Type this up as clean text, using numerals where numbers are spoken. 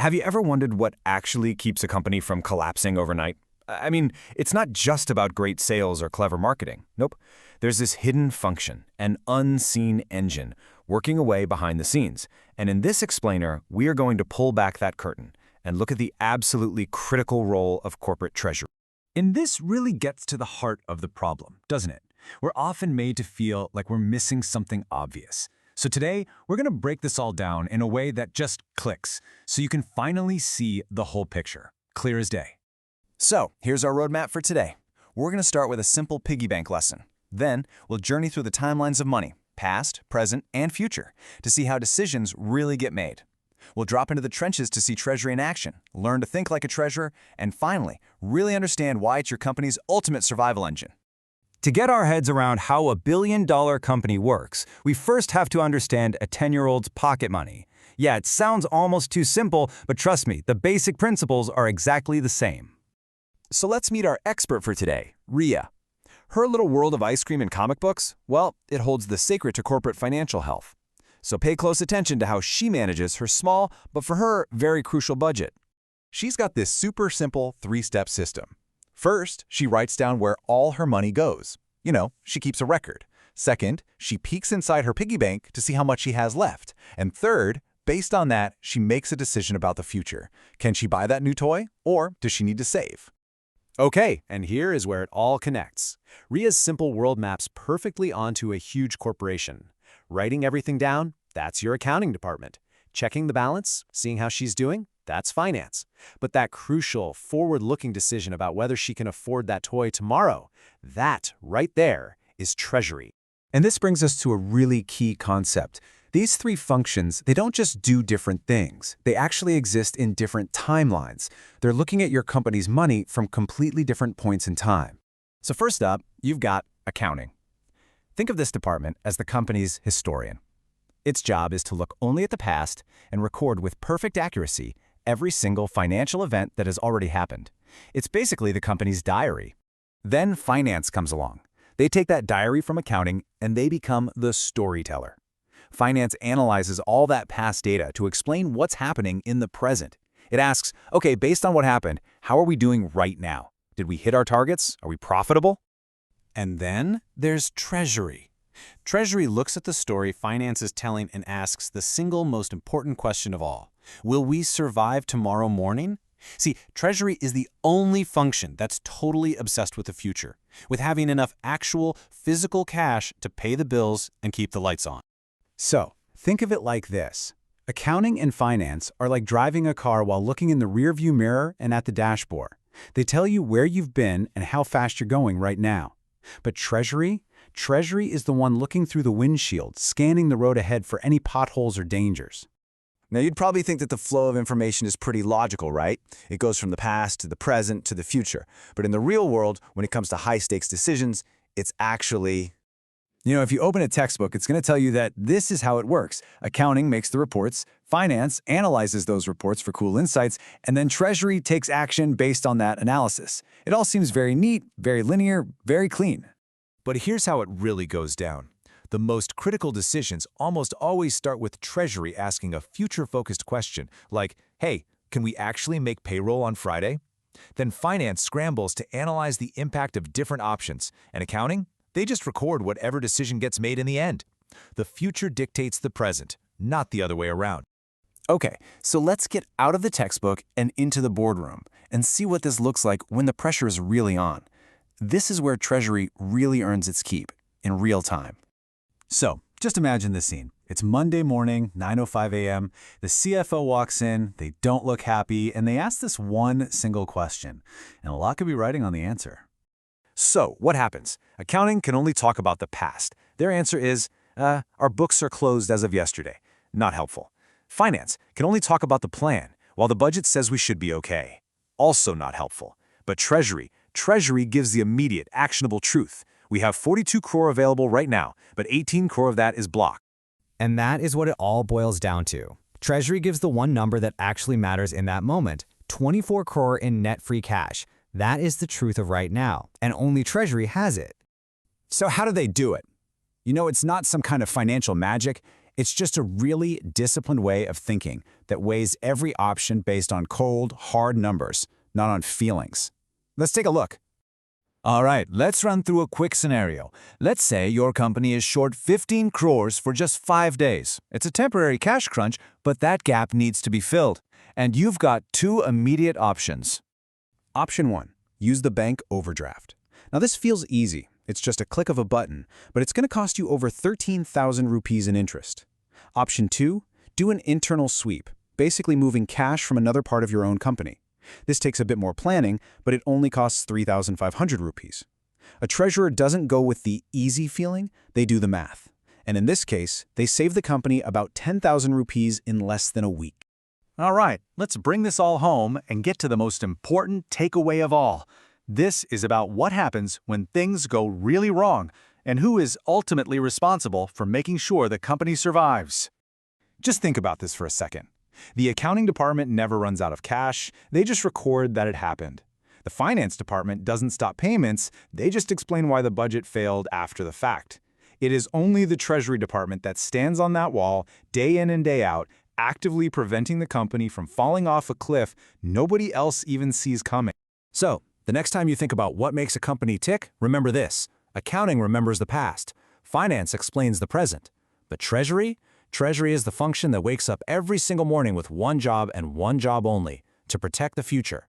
Have you ever wondered what actually keeps a company from collapsing overnight? I mean, it's not just about great sales or clever marketing. Nope. There's this hidden function, an unseen engine, working away behind the scenes. And in this explainer, we are going to pull back that curtain and look at the absolutely critical role of corporate treasury. And this really gets to the heart of the problem, doesn't it? We're often made to feel like we're missing something obvious. So today, we're going to break this all down in a way that just clicks, so you can finally see the whole picture, clear as day. So, here's our roadmap for today. We're going to start with a simple piggy bank lesson. Then, we'll journey through the timelines of money, past, present, and future, to see how decisions really get made. We'll drop into the trenches to see Treasury in action, learn to think like a treasurer, and finally, really understand why it's your company's ultimate survival engine. To get our heads around how a billion-dollar company works, we first have to understand a 10-year-old's pocket money. Yeah, it sounds almost too simple, but trust me, the basic principles are exactly the same. So let's meet our expert for today, Ria. Her little world of ice cream and comic books, well, it holds the secret to corporate financial health. So pay close attention to how she manages her small, but for her, very crucial budget. She's got this super simple 3-step system. First, she writes down where all her money goes. You know, she keeps a record. Second, she peeks inside her piggy bank to see how much she has left. And third, based on that, she makes a decision about the future. Can she buy that new toy, or does she need to save? Okay, and here is where it all connects. Ria's simple world maps perfectly onto a huge corporation. Writing everything down, that's your accounting department. Checking the balance, seeing how she's doing, that's finance. But that crucial, forward-looking decision about whether she can afford that toy tomorrow, that right there is Treasury. And this brings us to a really key concept. These 3 functions, they don't just do different things. They actually exist in different timelines. They're looking at your company's money from completely different points in time. So first up, you've got accounting. Think of this department as the company's historian. Its job is to look only at the past and record with perfect accuracy every single financial event that has already happened. It's basically the company's diary. Then finance comes along. They take that diary from accounting and they become the storyteller. Finance analyzes all that past data to explain what's happening in the present. It asks, okay, based on what happened, how are we doing right now? Did we hit our targets? Are we profitable? And then there's Treasury. Treasury looks at the story finance is telling and asks the single most important question of all. Will we survive tomorrow morning? See, Treasury is the only function that's totally obsessed with the future, with having enough actual, physical cash to pay the bills and keep the lights on. So, think of it like this. Accounting and finance are like driving a car while looking in the rearview mirror and at the dashboard. They tell you where you've been and how fast you're going right now. But Treasury is the one looking through the windshield, scanning the road ahead for any potholes or dangers. Now, you'd probably think that the flow of information is pretty logical, right? It goes from the past to the present to the future. But in the real world, when it comes to high-stakes decisions, it's actually... If you open a textbook, it's going to tell you that this is how it works. Accounting makes the reports, finance analyzes those reports for cool insights, and then Treasury takes action based on that analysis. It all seems very neat, very linear, very clean. But here's how it really goes down. The most critical decisions almost always start with Treasury asking a future-focused question, like, hey, can we actually make payroll on Friday? Then finance scrambles to analyze the impact of different options, and accounting? They just record whatever decision gets made in the end. The future dictates the present, not the other way around. Okay, so let's get out of the textbook and into the boardroom and see what this looks like when the pressure is really on. This is where Treasury really earns its keep, in real time. So, just imagine this scene. It's Monday morning, 9:05 a.m. The CFO walks in, they don't look happy, and they ask this one single question. And a lot could be riding on the answer. So, what happens? Accounting can only talk about the past. Their answer is, our books are closed as of yesterday. Not helpful. Finance can only talk about the plan, while the budget says we should be okay. Also not helpful. But Treasury gives the immediate, actionable truth. We have 42 crore available right now, but 18 crore of that is blocked. And that is what it all boils down to. Treasury gives the one number that actually matters in that moment, 24 crore in net free cash. That is the truth of right now, and only Treasury has it. So how do they do it? It's not some kind of financial magic. It's just a really disciplined way of thinking that weighs every option based on cold, hard numbers, not on feelings. Let's take a look. All right, let's run through a quick scenario. Let's say your company is short 15 crores for just 5 days. It's a temporary cash crunch, but that gap needs to be filled. And you've got two immediate options. Option 1. Use the bank overdraft. Now this feels easy. It's just a click of a button, but it's going to cost you over 13,000 rupees in interest. Option 2. Do an internal sweep, basically moving cash from another part of your own company. This takes a bit more planning, but it only costs 3,500 rupees. A treasurer doesn't go with the easy feeling, they do the math. And in this case, they save the company about 10,000 rupees in less than a week. All right, let's bring this all home and get to the most important takeaway of all. This is about what happens when things go really wrong and who is ultimately responsible for making sure the company survives. Just think about this for a second. The accounting department never runs out of cash, they just record that it happened. The finance department doesn't stop payments, they just explain why the budget failed after the fact. It is only the Treasury department that stands on that wall, day in and day out, actively preventing the company from falling off a cliff nobody else even sees coming. So, the next time you think about what makes a company tick, remember this. Accounting remembers the past. Finance explains the present. But Treasury? Treasury is the function that wakes up every single morning with one job and one job only, to protect the future.